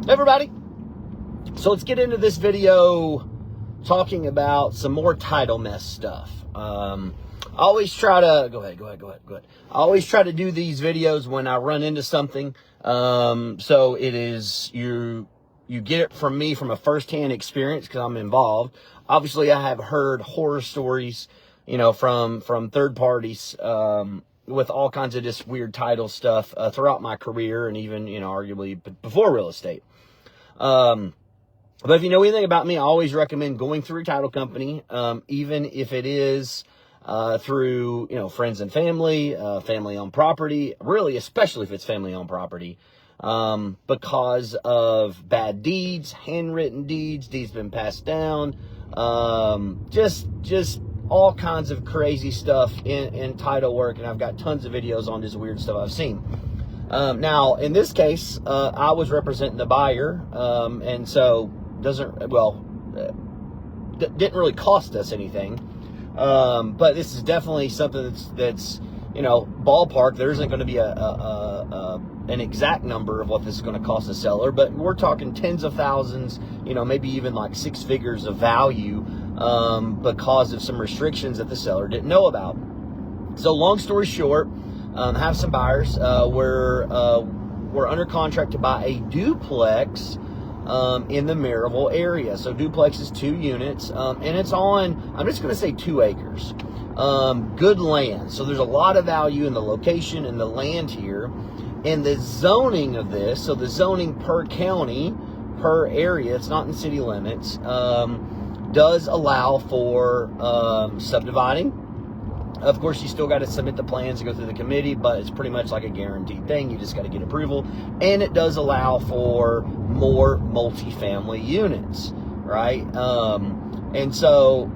Everybody, so let's get into this video talking about some more title mess stuff. I always try to go ahead. I always try to do these videos when I run into something, so it is you get it from me from a first-hand experience because I'm involved. Obviously, I have heard horror stories, from third parties, with all kinds of just weird title stuff throughout my career, and even arguably before real estate. But if you know anything about me, I always recommend going through a title company, even if it is through friends and family, family-owned property. Really, especially if it's family-owned property, because of bad deeds, handwritten deeds been passed down, just all kinds of crazy stuff in title work, and I've got tons of videos on this weird stuff I've seen. Now, in this case, I was representing the buyer, and so didn't really cost us anything. But this is definitely something that's ballpark. There isn't going to be an exact number of what this is going to cost the seller, but we're talking tens of thousands, maybe even like six figures of value, because of some restrictions that the seller didn't know about. So long story short, have some buyers. We're under contract to buy a duplex in the Maryville area. So duplex is 2 units, and it's on, I'm just going to say 2 acres. Good land. So there's a lot of value in the location and the land here. And the zoning of this, so the zoning per county, per area, it's not in city limits, does allow for subdividing. Of course, you still got to submit the plans to go through the committee, but it's pretty much like a guaranteed thing. You just got to get approval. And it does allow for more multifamily units, right? And so,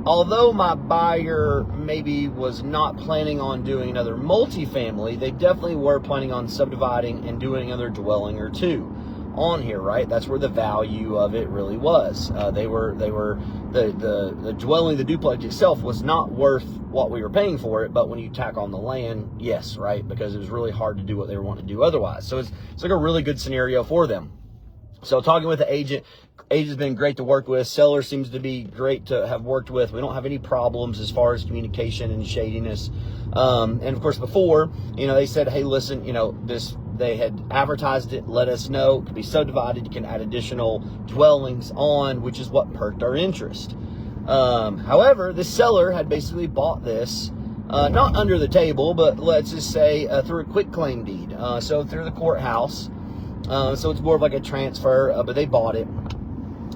although my buyer maybe was not planning on doing another multifamily, they definitely were planning on subdividing and doing another dwelling or two on here, right? That's where the value of it really was. The dwelling, the duplex itself was not worth what we were paying for it, but when you tack on the land, yes, right? Because it was really hard to do what they were wanting to do otherwise. So it's like a really good scenario for them. So talking with the agent's been great to work with. Seller seems to be great to have worked with. We don't have any problems as far as communication and shadiness. And of course, before, they said, hey, listen, they had advertised it, let us know, it could be subdivided, you can add additional dwellings on, which is what perked our interest. However, the seller had basically bought this, not under the table, but let's just say through a quitclaim deed. So through the courthouse. So it's more of like a transfer, but they bought it.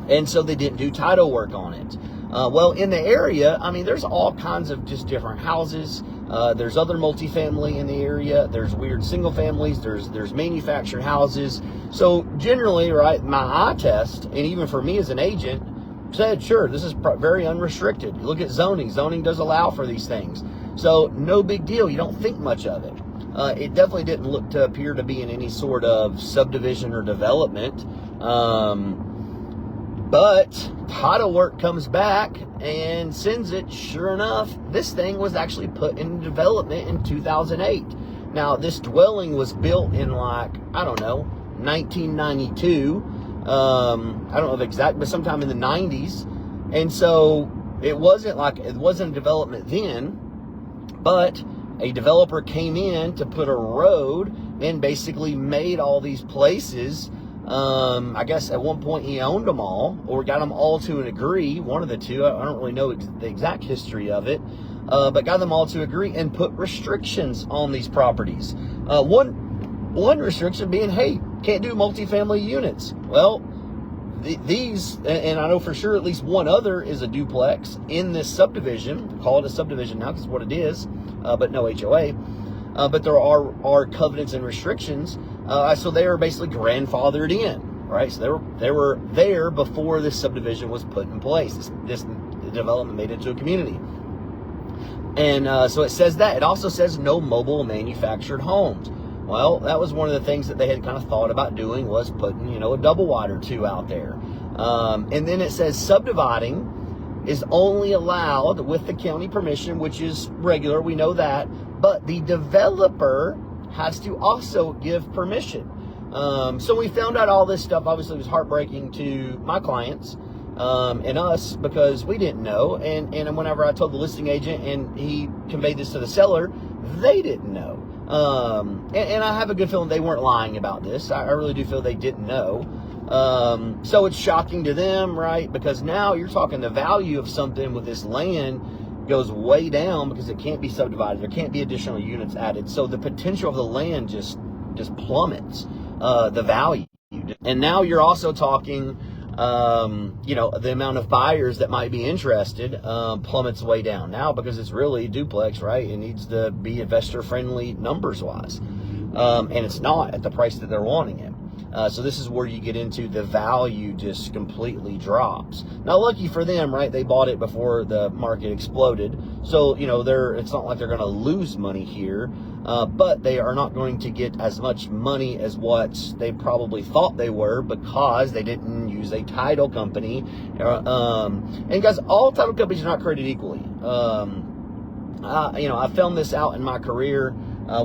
And so they didn't do title work on it. Well, in the area, there's all kinds of just different houses. There's other multifamily in the area. There's weird single families. There's manufactured houses. So generally, right, my eye test, and even for me as an agent, said, sure, this is very unrestricted. You look at zoning. Zoning does allow for these things. So no big deal. You don't think much of it. It definitely didn't look to appear to be in any sort of subdivision or development. But title work comes back and sends it. Sure enough, this thing was actually put in development in 2008. Now, this dwelling was built in 1992. I don't know the exact, but sometime in the 90s. And so it wasn't development then, but a developer came in to put a road and basically made all these places. I guess at one point he owned them all, or got them all to an agree, one of the two. I don't really know the exact history of it, but got them all to agree and put restrictions on these properties. One restriction being, hey, can't do multifamily units. Well, these, and I know for sure at least one other is a duplex in this subdivision. Call it a subdivision now because it's what it is, but no HOA. But there are covenants and restrictions, so they are basically grandfathered in, right? So they were there before this subdivision was put in place. This development made it into a community, and so it says that. It also says no mobile manufactured homes. Well, that was one of the things that they had kind of thought about doing, was putting, a double wide or two out there. And then it says subdividing is only allowed with the county permission, which is regular. We know that. But the developer has to also give permission. So we found out all this stuff. Obviously, it was heartbreaking to my clients and us because we didn't know. And whenever I told the listing agent and he conveyed this to the seller, they didn't know. And I have a good feeling they weren't lying about this. I really do feel they didn't know. So it's shocking to them, right? Because now you're talking the value of something with this land goes way down because it can't be subdivided. There can't be additional units added. So the potential of the land just plummets, the value. And now you're also talking, the amount of buyers that might be interested plummets way down now because it's really duplex, right? It needs to be investor friendly numbers wise. And it's not at the price that they're wanting it. So this is where you get into the value just completely drops. Now, lucky for them, right? They bought it before the market exploded. So, it's not like they're going to lose money here, but they are not going to get as much money as what they probably thought they were because they didn't use a title company. And guys, all title companies are not created equally. I found this out in my career.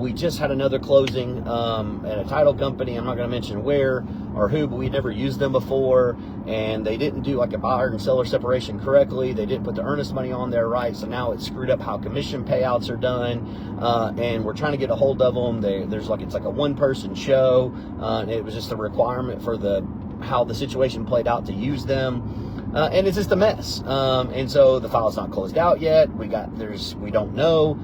We just had another closing at a title company. I'm not going to mention where or who, but we'd never used them before. And they didn't do like a buyer and seller separation correctly. They didn't put the earnest money on there right. So now it's screwed up how commission payouts are done. And we're trying to get a hold of them. It's like a one-person show. And it was just a requirement for how the situation played out to use them. And it's just a mess. And so the file's not closed out yet. We don't know.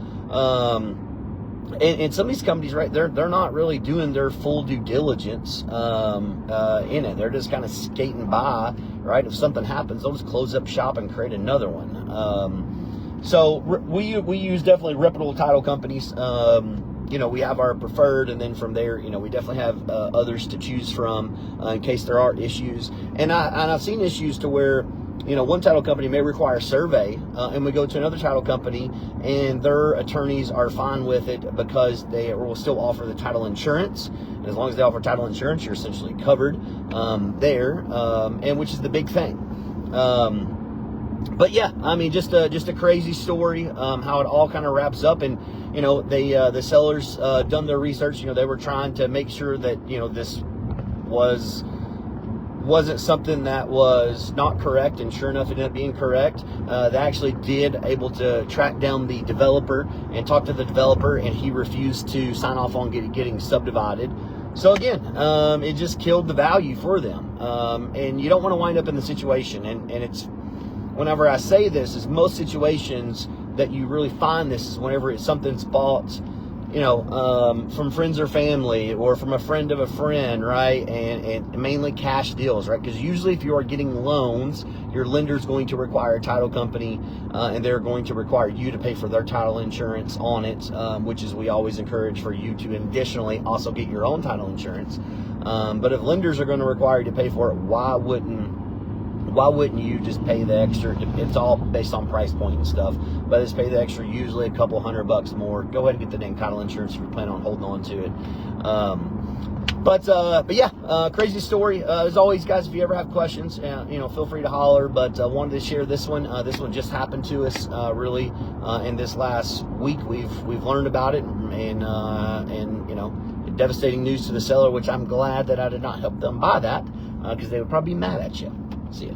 And some of these companies, right, they're not really doing their full due diligence in it. They're just kind of skating by, right? If something happens, they'll just close up shop and create another one. So we use definitely reputable title companies. We have our preferred, and then from there, we definitely have others to choose from in case there are issues. And I've seen issues to where, one title company may require a survey, and we go to another title company, and their attorneys are fine with it because they will still offer the title insurance. And as long as they offer title insurance, you're essentially covered there, and which is the big thing. But yeah, I mean, just a crazy story, how it all kind of wraps up. And, the sellers done their research. They were trying to make sure that, this wasn't something that was not correct, and sure enough, it ended up being correct. They actually did able to track down the developer and talk to the developer, and he refused to sign off on getting subdivided. So again, it just killed the value for them. And you don't want to wind up in the situation. And it's, whenever I say this, is most situations that you really find this is whenever something's bought, from friends or family or from a friend of a friend, right? And mainly cash deals, right? Because usually if you are getting loans, your lender's going to require a title company, and they're going to require you to pay for their title insurance on it, which is we always encourage for you to additionally also get your own title insurance. But if lenders are going to require you to pay for it, why wouldn't you just pay the extra? It's all based on price point and stuff, but just pay the extra, usually a couple $100 more. Go ahead and get the dang title insurance if you plan on holding on to it. But yeah, crazy story. As always, guys, if you ever have questions, feel free to holler. But wanted to share this one. This one just happened to us really in this last week. We've learned about it, and devastating news to the seller, which I'm glad that I did not help them buy that because they would probably be mad at you. See ya.